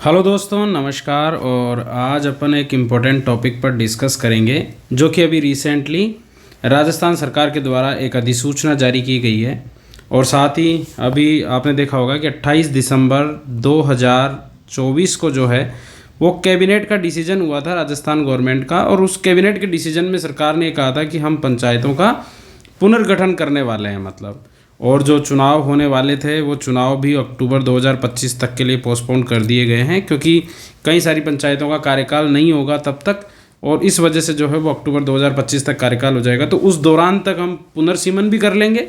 Hello दोस्तों, नमस्कार। और आज अपन एक इम्पोर्टेंट टॉपिक पर डिस्कस करेंगे जो कि अभी रिसेंटली राजस्थान सरकार के द्वारा एक अधिसूचना जारी की गई है। और साथ ही अभी आपने देखा होगा कि 28 दिसंबर 2024 को जो है वो कैबिनेट का डिसीजन हुआ था राजस्थान गवर्नमेंट का। और उस कैबिनेट के डिसीजन में सरकार ने कहा था कि हम पंचायतों का पुनर्गठन करने वाले हैं और जो चुनाव होने वाले थे वो चुनाव भी अक्टूबर 2025 तक के लिए पोस्टपोन कर दिए गए हैं, क्योंकि कई सारी पंचायतों का कार्यकाल नहीं होगा तब तक, और इस वजह से जो है वो अक्टूबर 2025 तक कार्यकाल हो जाएगा। तो उस दौरान तक हम पुनर्सीमन भी कर लेंगे,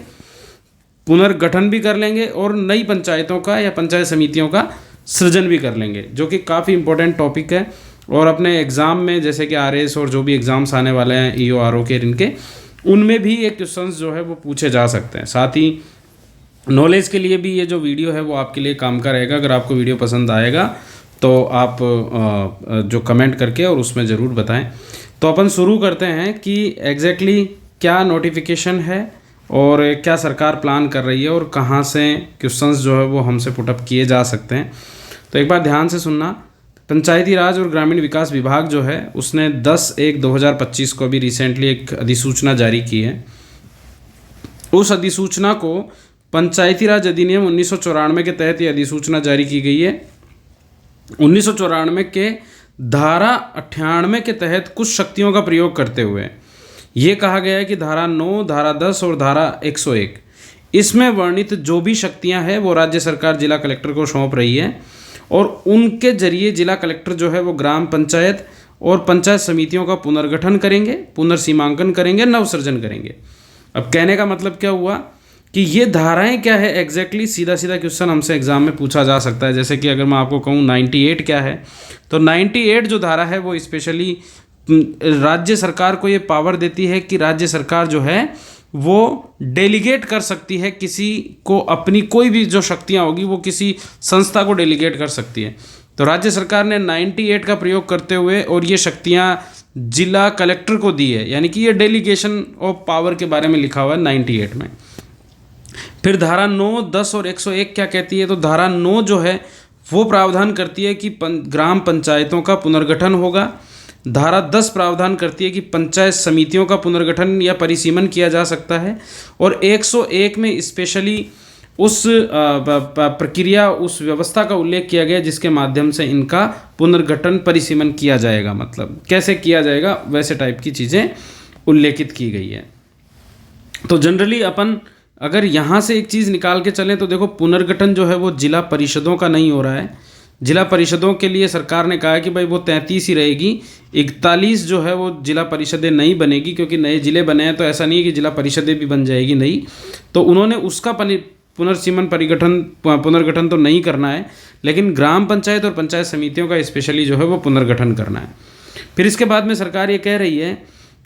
पुनर्गठन भी कर लेंगे और नई पंचायतों का या पंचायत समितियों का सृजन भी कर लेंगे, जो कि काफ़ी इंपॉर्टेंट टॉपिक है। और अपने एग्ज़ाम में जैसे कि RS और जो भी एग्ज़ाम्स आने वाले हैं EO RO के इनके, उनमें भी ये क्वेश्चंस जो है वो पूछे जा सकते हैं। साथ ही नॉलेज के लिए भी ये जो वीडियो है वो आपके लिए काम का रहेगा। अगर आपको वीडियो पसंद आएगा तो आप जो कमेंट करके और उसमें ज़रूर बताएं। तो अपन शुरू करते हैं कि एग्जैक्टली क्या नोटिफिकेशन है और क्या सरकार प्लान कर रही है और कहाँ से क्वेश्चंस जो है वो हमसे पुटअप किए जा सकते हैं। तो एक बार ध्यान से सुनना। पंचायती राज और ग्रामीण विकास विभाग जो है उसने 10/1/2025 को भी रिसेंटली एक अधिसूचना जारी की है। उस अधिसूचना को पंचायती राज अधिनियम 1994 के तहत ये अधिसूचना जारी की गई है। 1994 के धारा 98 के तहत कुछ शक्तियों का प्रयोग करते हुए ये कहा गया है कि धारा 9, धारा 10 और धारा 101 इसमें वर्णित जो भी शक्तियां हैं वो राज्य सरकार जिला कलेक्टर को सौंप रही है, और उनके जरिए जिला कलेक्टर जो है वो ग्राम पंचायत और पंचायत समितियों का पुनर्गठन करेंगे, पुनर्सीमांकन करेंगे, नवसृजन करेंगे। अब कहने का मतलब क्या हुआ कि ये धाराएं क्या है एग्जैक्टली, सीधा सीधा क्वेश्चन हमसे एग्जाम में पूछा जा सकता है। जैसे कि अगर मैं आपको कहूँ 98 क्या है, तो 98 जो धारा है वो स्पेशली राज्य सरकार को ये पावर देती है कि राज्य सरकार जो है वो डेलीगेट कर सकती है किसी को, अपनी कोई भी जो शक्तियाँ होगी वो किसी संस्था को डेलीगेट कर सकती है। तो राज्य सरकार ने 98 का प्रयोग करते हुए और ये शक्तियाँ जिला कलेक्टर को दी है, यानी कि ये डेलीगेशन ऑफ पावर के बारे में लिखा हुआ है 98 में। फिर धारा 9, 10 और 101 क्या कहती है, तो धारा 9 जो है वो प्रावधान करती है कि ग्राम पंचायतों का पुनर्गठन होगा। धारा 10 प्रावधान करती है कि पंचायत समितियों का पुनर्गठन या परिसीमन किया जा सकता है। और 101 में स्पेशली उस प्रक्रिया, उस व्यवस्था का उल्लेख किया गया जिसके माध्यम से इनका पुनर्गठन परिसीमन किया जाएगा, मतलब कैसे किया जाएगा वैसे टाइप की चीज़ें उल्लेखित की गई है। तो जनरली अपन अगर यहाँ से एक चीज़ निकाल के चलें तो देखो, पुनर्गठन जो है वो जिला परिषदों का नहीं हो रहा है। जिला परिषदों के लिए सरकार ने कहा है कि भाई वो 33 ही रहेगी, 41 जो है वो जिला परिषदें नहीं बनेगी, क्योंकि नए जिले बने हैं। तो ऐसा नहीं है कि जिला परिषदें भी बन जाएगी नई, तो उन्होंने उसका पुनर्सीमन पुनर्गठन तो नहीं करना है, लेकिन ग्राम पंचायत और पंचायत समितियों का स्पेशली जो है वो पुनर्गठन करना है। फिर इसके बाद में सरकार ये कह रही है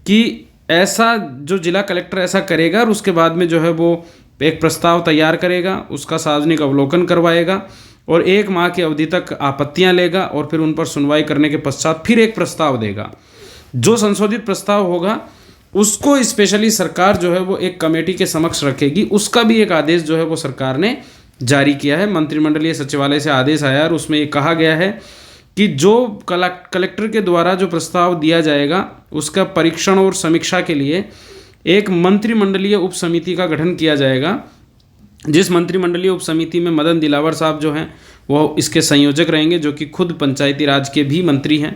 कि ऐसा जो जिला कलेक्टर ऐसा करेगा और उसके बाद में जो है वो एक प्रस्ताव तैयार करेगा, उसका सार्वजनिक अवलोकन करवाएगा और 1 माह की अवधि तक आपत्तियां लेगा और फिर उन पर सुनवाई करने के पश्चात फिर एक प्रस्ताव देगा। जो संशोधित प्रस्ताव होगा उसको स्पेशली सरकार जो है वो एक कमेटी के समक्ष रखेगी। उसका भी एक आदेश जो है वो सरकार ने जारी किया है। मंत्रिमंडलीय सचिवालय से आदेश आया और उसमें ये कहा गया है कि जो कलेक्टर के द्वारा जो प्रस्ताव दिया जाएगा उसका परीक्षण और समीक्षा के लिए एक मंत्रिमंडलीय उप समिति का गठन किया जाएगा, जिस मंत्रिमंडलीय उप समिति में मदन दिलावर साहब जो हैं वो इसके संयोजक रहेंगे, जो कि खुद पंचायती राज के भी मंत्री हैं।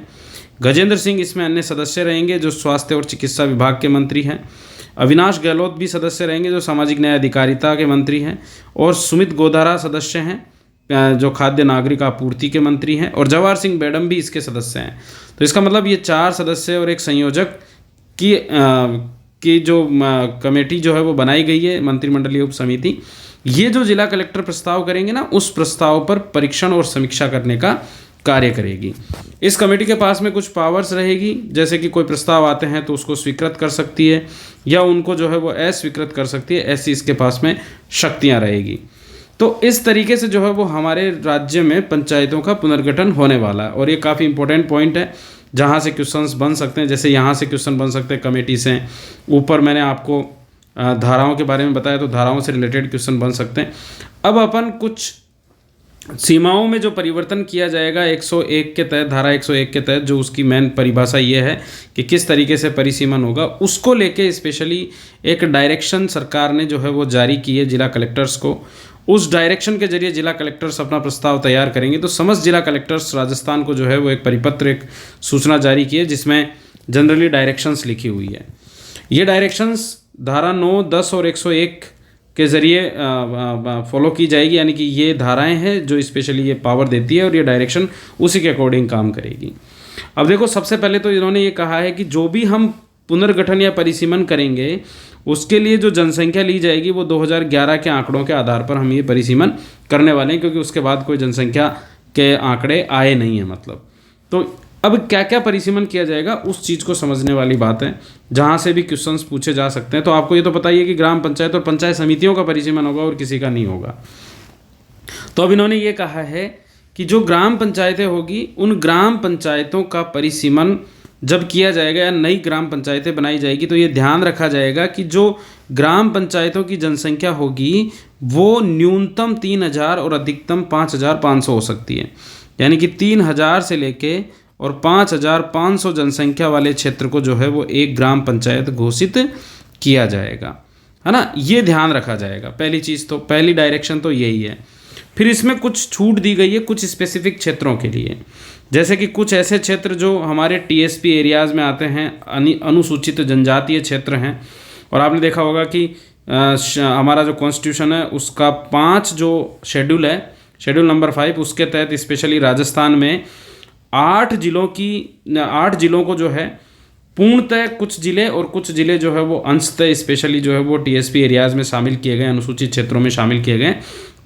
गजेंद्र सिंह इसमें अन्य सदस्य रहेंगे जो स्वास्थ्य और चिकित्सा विभाग के मंत्री हैं। अविनाश गहलोत भी सदस्य रहेंगे जो सामाजिक न्याय अधिकारिता के मंत्री हैं। और सुमित गोधारा सदस्य हैं जो खाद्य नागरिक आपूर्ति के मंत्री हैं। और जवाहर सिंह बेडम भी इसके सदस्य हैं। तो इसका मतलब ये 4 सदस्य और एक संयोजक की जो कमेटी जो है वो बनाई गई है, मंत्रिमंडलीय उप समिति। ये जो जिला कलेक्टर प्रस्ताव करेंगे ना, उस प्रस्ताव पर परीक्षण और समीक्षा करने का कार्य करेगी। इस कमेटी के पास में कुछ पावर्स रहेगी, जैसे कि कोई प्रस्ताव आते हैं तो उसको स्वीकृत कर सकती है या उनको जो है वो अस्वीकृत कर सकती है, ऐसी इसके पास में शक्तियाँ रहेगी। तो इस तरीके से जो है वो हमारे राज्य में पंचायतों का पुनर्गठन होने वाला है। और ये काफ़ी इंपॉर्टेंट पॉइंट है जहाँ से क्वेश्चंस बन सकते हैं। जैसे यहाँ से क्वेश्चन बन सकते हैं कमेटी से। ऊपर मैंने आपको धाराओं के बारे में बताया, तो धाराओं से रिलेटेड क्वेश्चन बन सकते हैं। अब अपन कुछ सीमाओं में जो परिवर्तन किया जाएगा 101 के तहत, धारा 101 के तहत, जो उसकी मेन परिभाषा ये है कि किस तरीके से परिसीमन होगा, उसको लेके स्पेशली एक डायरेक्शन सरकार ने जो है वो जारी की है जिला कलेक्टर्स को। उस डायरेक्शन के जरिए जिला कलेक्टर्स अपना प्रस्ताव तैयार करेंगे। तो समस्त जिला कलेक्टर्स राजस्थान को जो है वो एक परिपत्र, एक सूचना जारी की है जिसमें जनरली डायरेक्शंस लिखी हुई है। ये डायरेक्शंस धारा 9, 10 और 101 के ज़रिए फॉलो की जाएगी, यानी कि ये धाराएं हैं जो स्पेशली ये पावर देती है और ये डायरेक्शन उसी के अकॉर्डिंग काम करेगी। अब देखो, सबसे पहले तो इन्होंने ये कहा है कि जो भी हम पुनर्गठन या परिसीमन करेंगे उसके लिए जो जनसंख्या ली जाएगी वो 2011 के आंकड़ों के आधार पर हम ये परिसीमन करने वाले हैं, क्योंकि उसके बाद कोई जनसंख्या के आंकड़े आए नहीं हैं मतलब। तो अब क्या क्या परिसीमन किया जाएगा उस चीज़ को समझने वाली बात है, जहाँ से भी क्वेश्चंस पूछे जा सकते हैं। तो आपको ये तो पता ही है कि ग्राम पंचायत और पंचायत समितियों का परिसीमन होगा और किसी का नहीं होगा। तो अब इन्होंने ये कहा है कि जो ग्राम पंचायतें होगी उन ग्राम पंचायतों का परिसीमन जब किया जाएगा या नई ग्राम पंचायतें बनाई जाएगी तो ये ध्यान रखा जाएगा कि जो ग्राम पंचायतों की जनसंख्या होगी वो न्यूनतम 3000 और अधिकतम 5500 हो सकती है। यानी कि 3000 से लेके और 5500 जनसंख्या वाले क्षेत्र को जो है वो एक ग्राम पंचायत घोषित किया जाएगा, है ना। ये ध्यान रखा जाएगा। पहली चीज़ तो, पहली डायरेक्शन तो यही है। फिर इसमें कुछ छूट दी गई है कुछ स्पेसिफिक क्षेत्रों के लिए, जैसे कि कुछ ऐसे क्षेत्र जो हमारे टीएसपी एरियाज़ में आते हैं, अनुसूचित जनजातीय क्षेत्र हैं। और आपने देखा होगा कि हमारा जो कॉन्स्टिट्यूशन है उसका 5 जो शेड्यूल है, शेड्यूल नंबर 5, उसके तहत स्पेशली राजस्थान में 8 जिलों को जो है पूर्णतः, कुछ जिले और कुछ जिले जो है वो अंशतः स्पेशली जो है वो टीएसपी एरियाज़ में शामिल किए गए, अनुसूचित क्षेत्रों में शामिल किए गए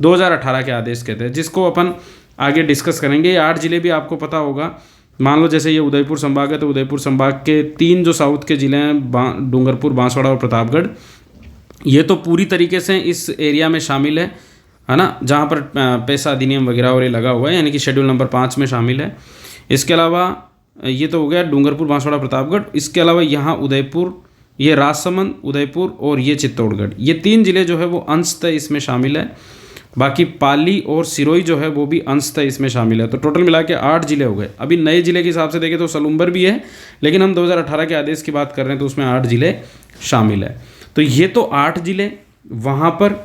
2018 के आदेश के तहत, जिसको अपन आगे डिस्कस करेंगे। ये 8 जिले भी आपको पता होगा। मान लो जैसे ये उदयपुर संभाग है तो उदयपुर संभाग के 3 जो साउथ के ज़िले हैं, डूंगरपुर, बांसवाड़ा और प्रतापगढ़, ये तो पूरी तरीके से इस एरिया में शामिल है ना, जहाँ पर पैसा अधिनियम वगैरह और ये लगा हुआ है, यानी कि शेड्यूल नंबर 5 में शामिल है। इसके अलावा ये तो हो गया डूंगरपुर, बांसवाड़ा, प्रतापगढ़। इसके अलावा यहाँ उदयपुर, ये राजसमंद, उदयपुर और ये चित्तौड़गढ़, ये 3 जिले जो है वो अंशतः इसमें शामिल है। बाकी पाली और सिरोही जो है वो भी अंशतः इसमें शामिल है। तो टोटल मिला के 8 जिले हो गए। अभी नए जिले के हिसाब से देखें तो सलूम्बर भी है, लेकिन हम 2018 के आदेश की बात कर रहे हैं तो उसमें 8 जिले शामिल है। तो ये तो 8 जिले वहाँ पर।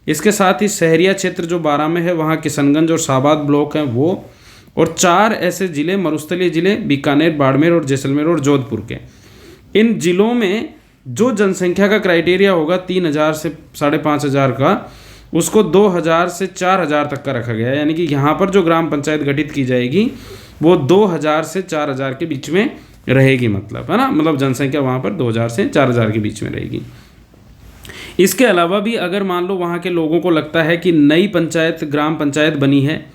इसके साथ ही शहरिया क्षेत्र जो 12 में है, वहाँ किशनगंज और शाहबाद ब्लॉक हैं वो, और 4 ऐसे ज़िले मरुस्थलीय ज़िले बीकानेर, बाड़मेर और जैसलमेर और जोधपुर के। इन ज़िलों में जो जनसंख्या का क्राइटेरिया होगा 3000 से 5500 का, उसको 2000 से 4000 तक का रखा गया है। यानी कि यहाँ पर जो ग्राम पंचायत गठित की जाएगी वो 2000 से 4000 के बीच में रहेगी, मतलब, है ना, मतलब जनसंख्या वहाँ पर 2000 से 4000 के बीच में रहेगी। इसके अलावा भी अगर मान लो वहाँ के लोगों को लगता है कि नई पंचायत, ग्राम पंचायत बनी है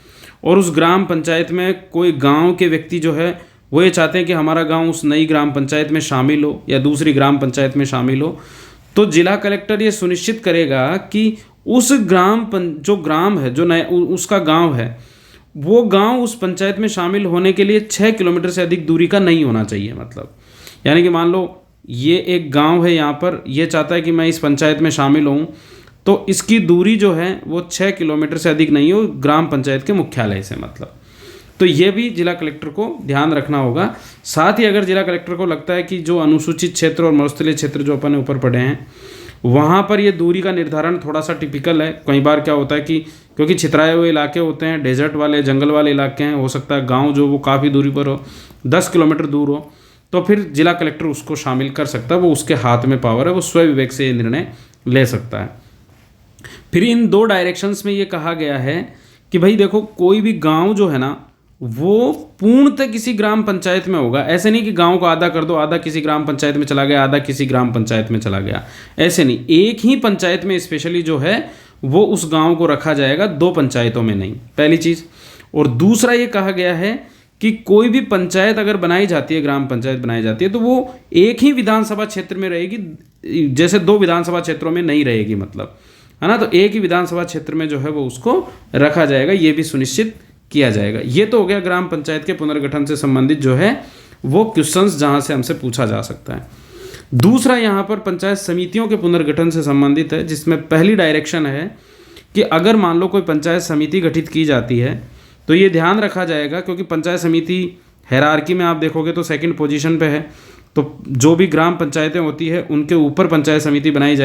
और उस ग्राम पंचायत में कोई गांव के व्यक्ति जो है वो ये चाहते हैं कि हमारा गांव उस नई ग्राम पंचायत में शामिल हो या दूसरी ग्राम पंचायत में शामिल हो, तो जिला कलेक्टर ये सुनिश्चित करेगा कि उस जो ग्राम है, जो नया उसका गांव है, वो गांव उस पंचायत में शामिल होने के लिए 6 किलोमीटर से अधिक दूरी का नहीं होना चाहिए। मतलब यानी कि मान लो ये एक गांव है, यहाँ पर ये चाहता है कि मैं इस पंचायत में शामिल हूँ, तो इसकी दूरी जो है वो 6 किलोमीटर से अधिक नहीं हो ग्राम पंचायत के मुख्यालय से, मतलब। तो ये भी जिला कलेक्टर को ध्यान रखना होगा। साथ ही अगर जिला कलेक्टर को लगता है कि जो अनुसूचित क्षेत्र और मरुस्थलीय क्षेत्र जो अपन ऊपर पढ़े हैं वहाँ पर ये दूरी का निर्धारण थोड़ा सा टिपिकल है। कई बार क्या होता है कि क्योंकि छितराए हुए इलाके होते हैं, डेजर्ट वाले, जंगल वाले इलाके हैं, हो सकता है गाँव जो वो काफ़ी दूरी पर हो, 10 किलोमीटर दूर हो, तो फिर जिला कलेक्टर उसको शामिल कर सकता है। वो उसके हाथ में पावर है, वो स्वयं विवेक से ये निर्णय ले सकता है। फिर इन 2 डायरेक्शंस में ये कहा गया है कि भाई देखो, कोई भी गांव जो है ना वो पूर्णतः किसी ग्राम पंचायत में होगा। ऐसे नहीं कि गांव को आधा कर दो, आधा किसी ग्राम पंचायत में चला गया, आधा किसी ग्राम पंचायत में चला गया, ऐसे नहीं। एक ही पंचायत में स्पेशली जो है वो उस गांव को रखा जाएगा, 2 पंचायतों में नहीं, पहली चीज़। और दूसरा ये कहा गया है कि कोई भी पंचायत अगर बनाई जाती है, ग्राम पंचायत बनाई जाती है, तो वो एक ही विधानसभा क्षेत्र में रहेगी, जैसे 2 विधानसभा क्षेत्रों में नहीं रहेगी, मतलब, है ना। तो एक ही विधानसभा क्षेत्र में जो है वो उसको रखा जाएगा, ये भी सुनिश्चित किया जाएगा। ये तो हो गया ग्राम पंचायत के पुनर्गठन से संबंधित जो है वो क्वेश्चंस जहाँ से हमसे पूछा जा सकता है। दूसरा यहाँ पर पंचायत समितियों के पुनर्गठन से संबंधित है, जिसमें पहली डायरेक्शन है कि अगर मान लो कोई पंचायत समिति गठित की जाती है तो ये ध्यान रखा जाएगा, क्योंकि पंचायत समिति हायरार्की में आप देखोगे तो सेकंड पोजीशन पे है, तो जो भी ग्राम पंचायतें होती है उनके ऊपर पंचायत समिति बनाई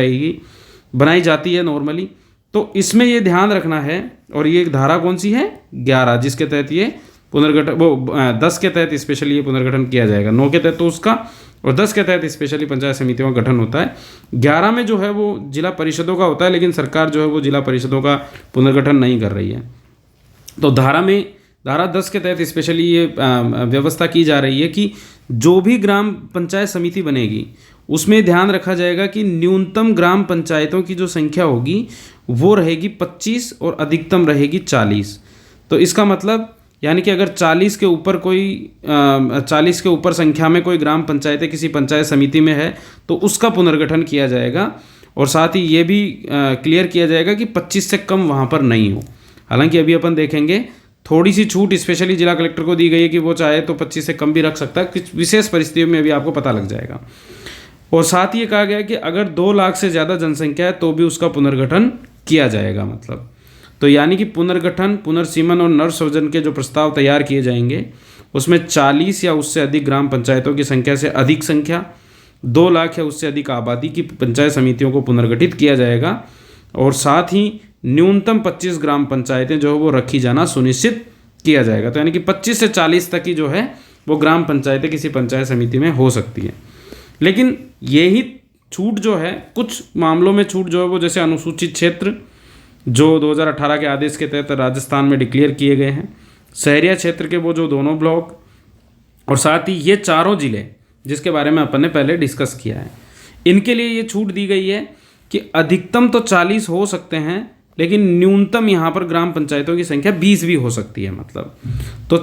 जाती है नॉर्मली। तो इसमें ये ध्यान रखना है, और ये धारा कौन सी है 11, जिसके तहत ये पुनर्गठन, वो 10 के तहत स्पेशली ये पुनर्गठन किया जाएगा, 9 के तहत तो उसका, और 10 के तहत स्पेशली पंचायत समितियों का गठन होता है। 11 में जो है वो जिला परिषदों का होता है, लेकिन सरकार जो है वो जिला परिषदों का पुनर्गठन नहीं कर रही है। तो धारा 10 के तहत स्पेशली ये व्यवस्था की जा रही है कि जो भी ग्राम पंचायत समिति बनेगी उसमें ध्यान रखा जाएगा कि न्यूनतम ग्राम पंचायतों की जो संख्या होगी वो रहेगी 25 और अधिकतम रहेगी 40। तो इसका मतलब यानी कि अगर 40 के ऊपर संख्या में कोई ग्राम पंचायतें किसी पंचायत समिति में है तो उसका पुनर्गठन किया जाएगा, और साथ ही ये भी क्लियर किया जाएगा कि 25 से कम वहाँ पर नहीं हो। हालांकि अभी अपन देखेंगे थोड़ी सी छूट स्पेशली जिला कलेक्टर को दी गई है कि वो चाहे तो 25 से कम भी रख सकता है, कुछ विशेष परिस्थितियों में अभी आपको पता लग जाएगा। और साथ ही ये कहा गया है कि अगर 2 लाख से ज़्यादा जनसंख्या है तो भी उसका पुनर्गठन किया जाएगा। मतलब तो यानी कि पुनर्गठन, पुनर्सीमन और नरसृजन के जो प्रस्ताव तैयार किए जाएंगे उसमें 40 या उससे अधिक ग्राम पंचायतों की संख्या से अधिक संख्या, 2 लाख या उससे अधिक आबादी की पंचायत समितियों को पुनर्गठित किया जाएगा, और साथ ही न्यूनतम 25 ग्राम पंचायतें जो है वो रखी जाना सुनिश्चित किया जाएगा। तो यानी कि 25 से 40 तक की जो है वो ग्राम पंचायतें किसी पंचायत समिति में हो सकती है। लेकिन यही छूट जो है, कुछ मामलों में छूट जो है वो जैसे अनुसूचित क्षेत्र जो 2018 के आदेश के तहत राजस्थान में डिक्लेयर किए गए हैं, शहरिया क्षेत्र के वो जो दोनों ब्लॉक, और साथ ही ये 4 जिले जिसके बारे में अपन ने पहले डिस्कस किया है, इनके लिए ये छूट दी गई है कि अधिकतम तो 40 हो सकते हैं, लेकिन न्यूनतम यहाँ पर ग्राम पंचायतों की संख्या 20 भी हो सकती है। मतलब तो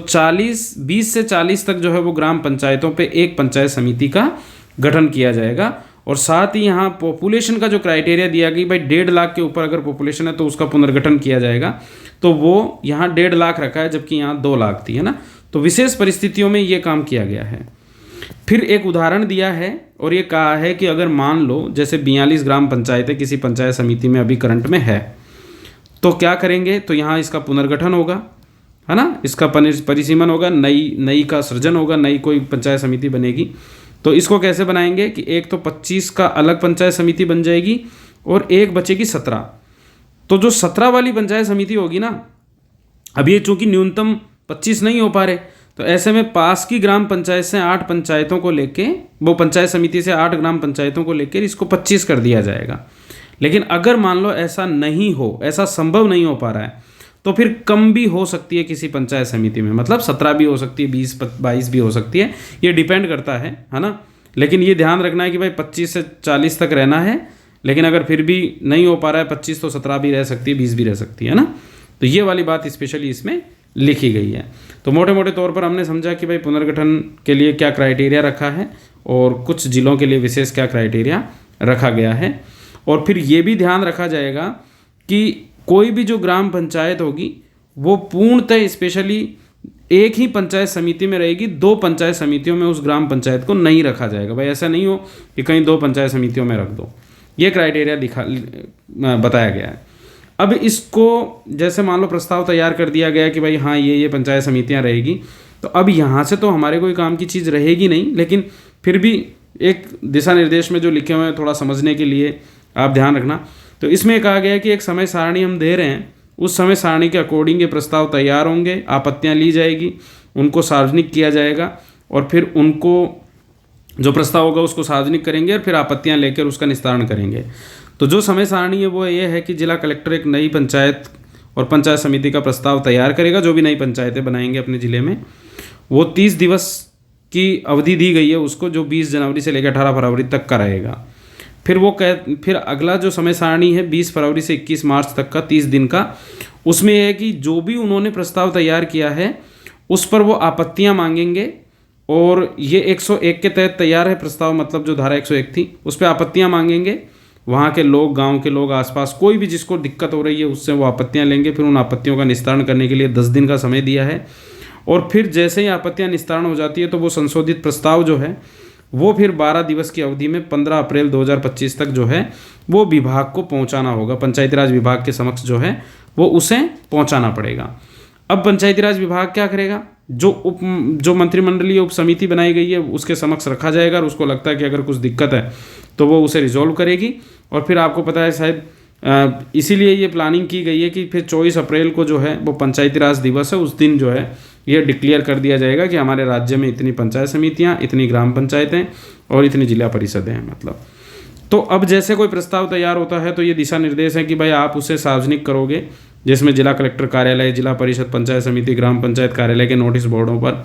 20 से 40 तक जो है वो ग्राम पंचायतों पे एक पंचायत समिति का गठन किया जाएगा। और साथ ही यहाँ पॉपुलेशन का जो क्राइटेरिया दिया गया भाई 1.5 लाख के ऊपर अगर पॉपुलेशन है तो उसका पुनर्गठन किया जाएगा, तो वो यहाँ 1.5 लाख रखा है जबकि यहाँ 2 लाख थी, है ना। तो विशेष परिस्थितियों में ये काम किया गया है। फिर एक उदाहरण दिया है और ये कहा है कि अगर मान लो जैसे 42 ग्राम पंचायतें किसी पंचायत समिति में अभी करंट में है तो क्या करेंगे, तो यहाँ इसका पुनर्गठन होगा, है ना, इसका परिसीमन होगा, नई का सृजन होगा, नई कोई पंचायत समिति बनेगी। तो इसको कैसे बनाएंगे कि एक तो 25 का अलग पंचायत समिति बन जाएगी और एक बचेगी 17। तो जो 17 वाली पंचायत समिति होगी ना, अब ये चूंकि न्यूनतम 25 नहीं हो पा रहे, तो ऐसे में पास की ग्राम पंचायत से 8 पंचायतों को लेके, वो पंचायत समिति से 8 ग्राम पंचायतों को लेकर इसको 25 कर दिया जाएगा। लेकिन अगर मान लो ऐसा नहीं हो, ऐसा संभव नहीं हो पा रहा है, तो फिर कम भी हो सकती है किसी पंचायत समिति में, मतलब 17 भी हो सकती है, 20-22 भी हो सकती है, ये डिपेंड करता है ना। लेकिन ये ध्यान रखना है कि भाई 25 से 40 तक रहना है, लेकिन अगर फिर भी नहीं हो पा रहा है 25, तो 17 भी रह सकती है, 20 भी रह सकती है ना। तो ये वाली बात स्पेशली इसमें लिखी गई है। तो मोटे मोटे तौर पर हमने समझा कि भाई पुनर्गठन के लिए क्या क्राइटेरिया रखा है और कुछ जिलों के लिए विशेष क्या क्राइटेरिया रखा गया है। और फिर ये भी ध्यान रखा जाएगा कि कोई भी जो ग्राम पंचायत होगी वो पूर्णतः स्पेशली एक ही पंचायत समिति में रहेगी, 2 पंचायत समितियों में उस ग्राम पंचायत को नहीं रखा जाएगा। भाई ऐसा नहीं हो कि कहीं 2 पंचायत समितियों में रख दो, ये क्राइटेरिया बताया गया है। अब इसको जैसे मान लो प्रस्ताव तैयार कर दिया गया कि भाई हाँ ये पंचायत समितियाँ रहेगी, तो अब यहाँ से तो हमारे कोई काम की चीज़ रहेगी नहीं, लेकिन फिर भी एक दिशा निर्देश में जो लिखे हुए हैं थोड़ा समझने के लिए आप ध्यान रखना। तो इसमें कहा गया है कि एक समय सारणी हम दे रहे हैं, उस समय सारणी के अकॉर्डिंग ये प्रस्ताव तैयार होंगे, आपत्तियां ली जाएगी, उनको सार्वजनिक किया जाएगा और फिर उनको जो प्रस्ताव होगा उसको सार्वजनिक करेंगे और फिर आपत्तियां लेकर उसका निस्तारण करेंगे। तो जो समय सारणी है वो ये है कि जिला कलेक्टर एक नई पंचायत और पंचायत समिति का प्रस्ताव तैयार करेगा, जो भी नई पंचायतें बनाएंगे अपने ज़िले में, वो 30 दिवस की अवधि दी गई है उसको, जो 20 जनवरी से लेकर 18 फरवरी तक का रहेगा। फिर अगला जो समय सारणी है 20 फरवरी से 21 मार्च तक का 30 दिन का, उसमें यह है कि जो भी उन्होंने प्रस्ताव तैयार किया है उस पर वो आपत्तियां मांगेंगे, और ये 101 के तहत तैयार है प्रस्ताव, मतलब जो धारा 101 थी उस पर आपत्तियां मांगेंगे। वहाँ के लोग, गांव के लोग, आसपास कोई भी जिसको दिक्कत हो रही है उससे वो आपत्तियां लेंगे। फिर उन आपत्तियों का निस्तारण करने के लिए 10 दिन का समय दिया है, और फिर जैसे ही आपत्तियां निस्तारण हो जाती है तो वो संशोधित प्रस्ताव जो है वो फिर 12 दिवस की अवधि में 15 अप्रैल 2025 तक जो है वो विभाग को पहुंचाना होगा, पंचायती राज विभाग के समक्ष जो है वो उसे पहुंचाना पड़ेगा। अब पंचायती राज विभाग क्या करेगा, जो मंत्रिमंडलीय उप समिति बनाई गई है उसके समक्ष रखा जाएगा और उसको लगता है कि अगर कुछ दिक्कत है तो वो उसे रिजॉल्व करेगी। और फिर आपको पता है शायद इसीलिए ये प्लानिंग की गई है कि फिर 24 अप्रैल को जो है वो पंचायती राज दिवस है, उस दिन जो है ये डिक्लेयर कर दिया जाएगा कि हमारे राज्य में इतनी पंचायत समितियाँ, इतनी ग्राम पंचायतें और इतनी जिला परिषदें हैं मतलब। तो अब जैसे कोई प्रस्ताव तैयार होता है तो ये दिशा निर्देश है कि भाई आप उसे सार्वजनिक करोगे, जिसमें जिला कलेक्टर कार्यालय, जिला परिषद, पंचायत समिति, ग्राम पंचायत कार्यालय के नोटिस बोर्डों पर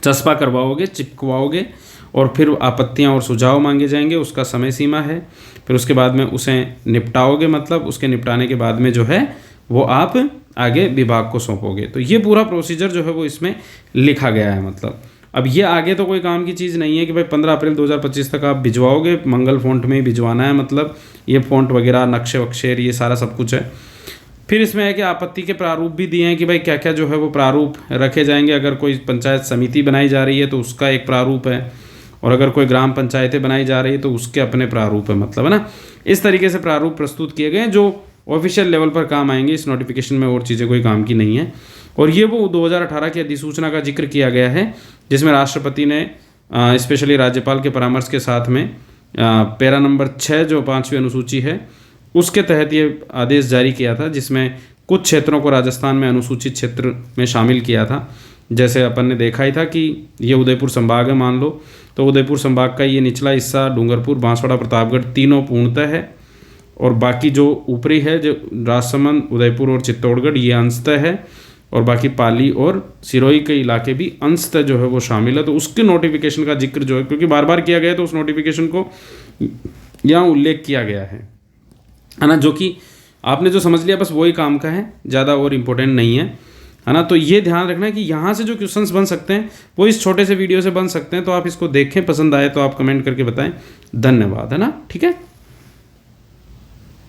चस्पा करवाओगे, चिपकवाओगे और फिर आपत्तियां और सुझाव मांगे जाएंगे, उसका समय सीमा है। फिर उसके बाद में उसे निपटाओगे, मतलब उसके निपटाने के बाद में जो है वो आप आगे विभाग को सौंपोगे। तो ये पूरा प्रोसीजर जो है वो इसमें लिखा गया है मतलब। अब ये आगे तो कोई काम की चीज़ नहीं है कि भाई 15 अप्रैल 2025 तक आप भिजवाओगे, मंगल फ़ॉन्ट में ही भिजवाना है, मतलब ये फ़ॉन्ट वगैरह, नक्शे वक्शेर, ये सारा सब कुछ है। फिर इसमें है कि आपत्ति के प्रारूप भी दिए हैं कि भाई क्या क्या जो है वो प्रारूप रखे जाएंगे। अगर कोई पंचायत समिति बनाई जा रही है तो उसका एक प्रारूप है, और अगर कोई ग्राम पंचायतें बनाई जा रही है तो उसके अपने प्रारूप है, मतलब है ना। इस तरीके से प्रारूप प्रस्तुत किए गए हैं जो ऑफिशियल लेवल पर काम आएंगे। इस नोटिफिकेशन में और चीज़ें कोई काम की नहीं है। और ये वो 2018 की अधिसूचना का जिक्र किया गया है जिसमें राष्ट्रपति ने स्पेशली राज्यपाल के परामर्श के साथ में पैरा नंबर 6 जो 5वीं अनुसूची है उसके तहत ये आदेश जारी किया था, जिसमें कुछ क्षेत्रों को राजस्थान में अनुसूचित क्षेत्र में शामिल किया था। जैसे अपन ने देखा ही था कि ये उदयपुर संभाग है मान लो, तो उदयपुर संभाग का ये निचला हिस्सा डूंगरपुर, बांसवाड़ा, प्रतापगढ़ तीनों पूर्णतः है, और बाकी जो ऊपरी है जो राजसमंद, उदयपुर और चित्तौड़गढ़ ये अंशतः है, और बाकी पाली और सिरोही के इलाके भी अंशतः जो है वो शामिल है। तो उसके नोटिफिकेशन का जिक्र जो है, क्योंकि बार बार किया गया है तो उस नोटिफिकेशन को यहाँ उल्लेख किया गया है ना, जो कि आपने जो समझ लिया बस वही काम का है, ज़्यादा और इम्पोर्टेंट नहीं है ना। तो ये ध्यान रखना है कि यहाँ से जो क्वेश्चंस बन सकते हैं वो इस छोटे से वीडियो से बन सकते हैं। तो आप इसको देखें, पसंद आए तो आप कमेंट करके बताएं। धन्यवाद, है ना, ठीक है।